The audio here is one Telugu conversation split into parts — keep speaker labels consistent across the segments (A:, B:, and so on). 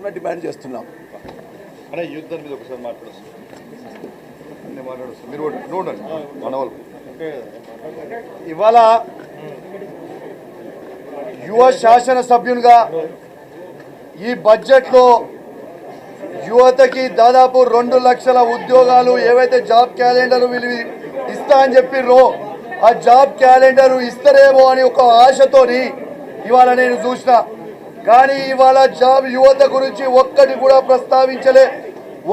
A: తరఫున డిమాండ్ చేస్తున్నాం.
B: అనే యుద్ధం మీద ఒకసారి మాట్లాడుతుంది అన్నీ మాట్లాడుతుంది మీరు చూడండి మన వాళ్ళు
A: ఇవాళ యువ శాసనసభ్యునిగా ఈ బడ్జెట్లో యువతకి దాదాపు 2 లక్షల ఉద్యోగాలు ఏవైతే జాబ్ క్యాలెండర్ వీళ్ళు ఇస్తా అని చెప్పిర్రో ఆ జాబ్ క్యాలెండర్ ఇస్తారేమో అని ఒక ఆశతోని ఇవాళ నేను చూసిన. కానీ ఇవాళ జాబ్ యువత గురించి ఒక్కటి కూడా ప్రస్తావించలే,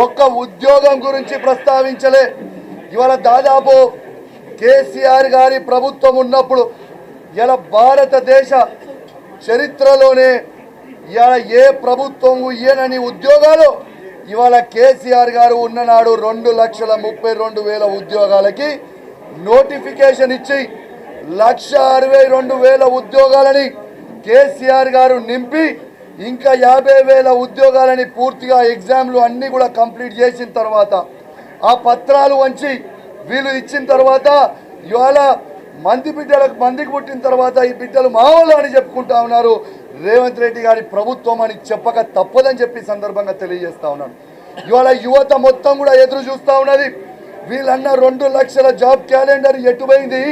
A: ఒక్క ఉద్యోగం గురించి ప్రస్తావించలే. ఇవాళ దాదాపు కేసీఆర్ గారి ప్రభుత్వం ఉన్నప్పుడు ఇలా భారతదేశ చరిత్రలోనే ఇవాళ ఏ ప్రభుత్వం ఇయ్యనని ఉద్యోగాలు ఇవాళ కేసీఆర్ గారు ఉన్ననాడు 2,32,000 ఉద్యోగాలకి నోటిఫికేషన్ ఇచ్చి 1,62,000 ఉద్యోగాలని కేసీఆర్ గారు నింపి ఇంకా 50,000 ఉద్యోగాలని పూర్తిగా ఎగ్జామ్లు అన్నీ కూడా కంప్లీట్ చేసిన తర్వాత ఆ పత్రాలు వంచి వీళ్ళు ఇచ్చిన తర్వాత ఇవాళ మందికి పుట్టిన తర్వాత ఈ బిడ్డలు మావోళ్ళు అని చెప్పుకుంటా ఉన్నారు. రేవంత్ రెడ్డి గారి ప్రభుత్వం అని చెప్పక తప్పదని చెప్పి సందర్భంగా తెలియజేస్తా ఉన్నాను. ఇవాళ యువత మొత్తం కూడా ఎదురు చూస్తూ ఉన్నది. వీళ్ళన్న 2 లక్షల జాబ్ క్యాలెండర్ ఎటుపోయింది?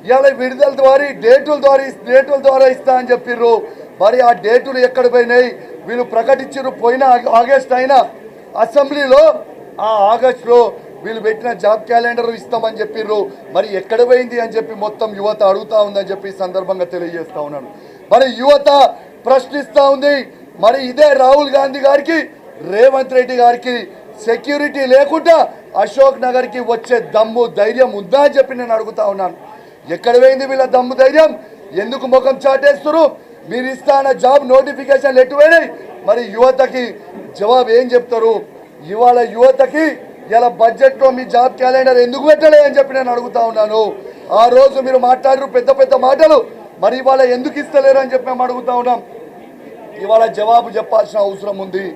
A: ఇవాళ విడుదల ద్వారా డేటుల ద్వారా ఇస్తా అని చెప్పిర్రు. మరి ఆ డేటులు ఎక్కడ పోయినాయి? వీళ్ళు ప్రకటించారు పోయిన ఆగస్టు అయినా అసెంబ్లీలో ఆ ఆగస్టులో వీళ్ళు పెట్టిన జాబ్ క్యాలెండర్ ఇస్తామని చెప్పిర్రు. మరి ఎక్కడ పోయింది అని చెప్పి మొత్తం యువత అడుగుతా ఉందని చెప్పి సందర్భంగా తెలియజేస్తా ఉన్నాను. మరి యువత ప్రశ్నిస్తూ ఉంది. మరి ఇదే రాహుల్ గాంధీ గారికి రేవంత్ రెడ్డి గారికి సెక్యూరిటీ లేకుండా అశోక్ నగర్కి వచ్చే దమ్ము ధైర్యం ఉందా అని చెప్పి నేను అడుగుతా ఉన్నాను. ఎక్కడ పోయింది వీళ్ళ దమ్ము ధైర్యం? ఎందుకు ముఖం చాటేస్తున్నారు? మీరు ఇస్తాన జాబ్ నోటిఫికేషన్లు ఎటు పోయినాయి? మరి యువతకి జవాబు ఏం చెప్తారు? ఇవాళ యువతకి ఇలా బడ్జెట్లో మీ జాబ్ క్యాలెండర్ ఎందుకు పెట్టలే అని చెప్పి నేను అడుగుతా ఉన్నాను. ఆ రోజు మీరు మాట్లాడారు పెద్ద పెద్ద మాటలు, మరి ఇవాళ ఎందుకు ఇస్తలేరు అని చెప్పి మేము అడుగుతా ఉన్నాం. ఇవాళ జవాబు చెప్పాల్సిన అవసరం ఉంది.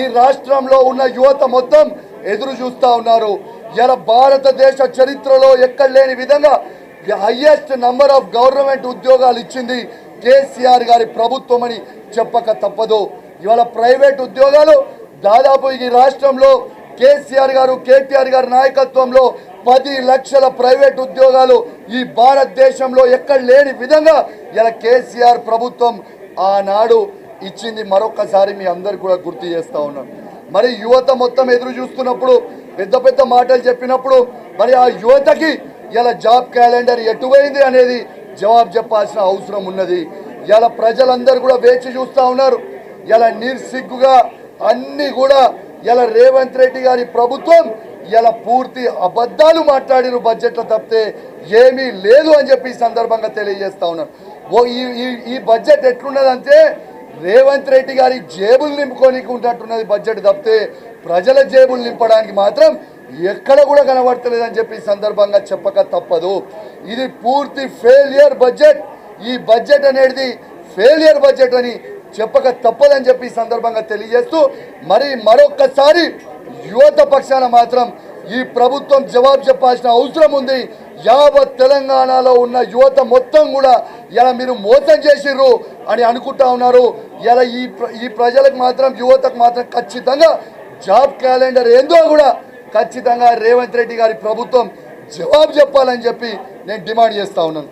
A: ఈ రాష్ట్రంలో ఉన్న యువత మొత్తం ఎదురు చూస్తూ ఉన్నారు. ఇలా భారతదేశ చరిత్రలో ఎక్కడ లేని విధంగా హైయెస్ట్ నంబర్ ఆఫ్ గవర్నమెంట్ ఉద్యోగాలు ఇచ్చింది కేసీఆర్ గారి ప్రభుత్వం అని చెప్పక తప్పదు. ఇవాళ ప్రైవేట్ ఉద్యోగాలు దాదాపు ఈ రాష్ట్రంలో కేసీఆర్ గారు కేటీఆర్ గారి నాయకత్వంలో 10 లక్షల ప్రైవేట్ ఉద్యోగాలు ఈ భారతదేశంలో ఎక్కడ లేని విధంగా ఇలా కేసీఆర్ ప్రభుత్వం ఆనాడు ఇచ్చింది. మరొకసారి మీ అందరు కూడా గుర్తు చేస్తూ ఉన్నాను. మరి యువత మొత్తం ఎదురు చూస్తున్నప్పుడు పెద్ద పెద్ద మాటలు చెప్పినప్పుడు మరి ఆ యువతకి ఇలా జాబ్ క్యాలెండర్ ఎటువైంది అనేది జవాబు చెప్పాల్సిన అవసరం ఉన్నది. ఇలా ప్రజలందరూ కూడా వేచి చూస్తూ ఉన్నారు. ఇలా నిర్సిగ్గుగా అన్నీ కూడా ఇలా రేవంత్ రెడ్డి గారి ప్రభుత్వం ఇలా పూర్తి అబద్ధాలు మాట్లాడిన బడ్జెట్లో తప్పితే ఏమీ లేదు అని చెప్పి ఈ సందర్భంగా తెలియజేస్తా ఉన్నాను. ఈ బడ్జెట్ ఎట్లున్నదంటే రేవంత్ రెడ్డి గారి జేబులు నింపుకోనికి ఉంటున్నది బడ్జెట్ తప్పితే ప్రజల జేబులు నింపడానికి మాత్రం ఎక్కడ కూడా కనబడతలేదని చెప్పి ఈ సందర్భంగా చెప్పక తప్పదు. ఇది పూర్తి ఫెయిలియర్ బడ్జెట్. ఈ బడ్జెట్ అనేది ఫెయిలియర్ బడ్జెట్ అని చెప్పక తప్పదని చెప్పి ఈ సందర్భంగా తెలియజేస్తూ మరి మరొక్కసారి యువత పక్షాన మాత్రం ఈ ప్రభుత్వం జవాబు చెప్పాల్సిన అవసరం ఉంది. యావత్ తెలంగాణలో ఉన్న యువత మొత్తం కూడా ఇలా మీరు మోసం చేసిర్రు అని అనుకుంటా ఉన్నారు. ఇలా ఈ ప్రజలకు మాత్రం యువతకు మాత్రం ఖచ్చితంగా జాబ్ క్యాలెండర్ ఏందో కూడా ఖచ్చితంగా రేవంత్ రెడ్డి గారి ప్రభుత్వం జవాబు చెప్పాలని చెప్పి నేను డిమాండ్ చేస్తా ఉన్నాను.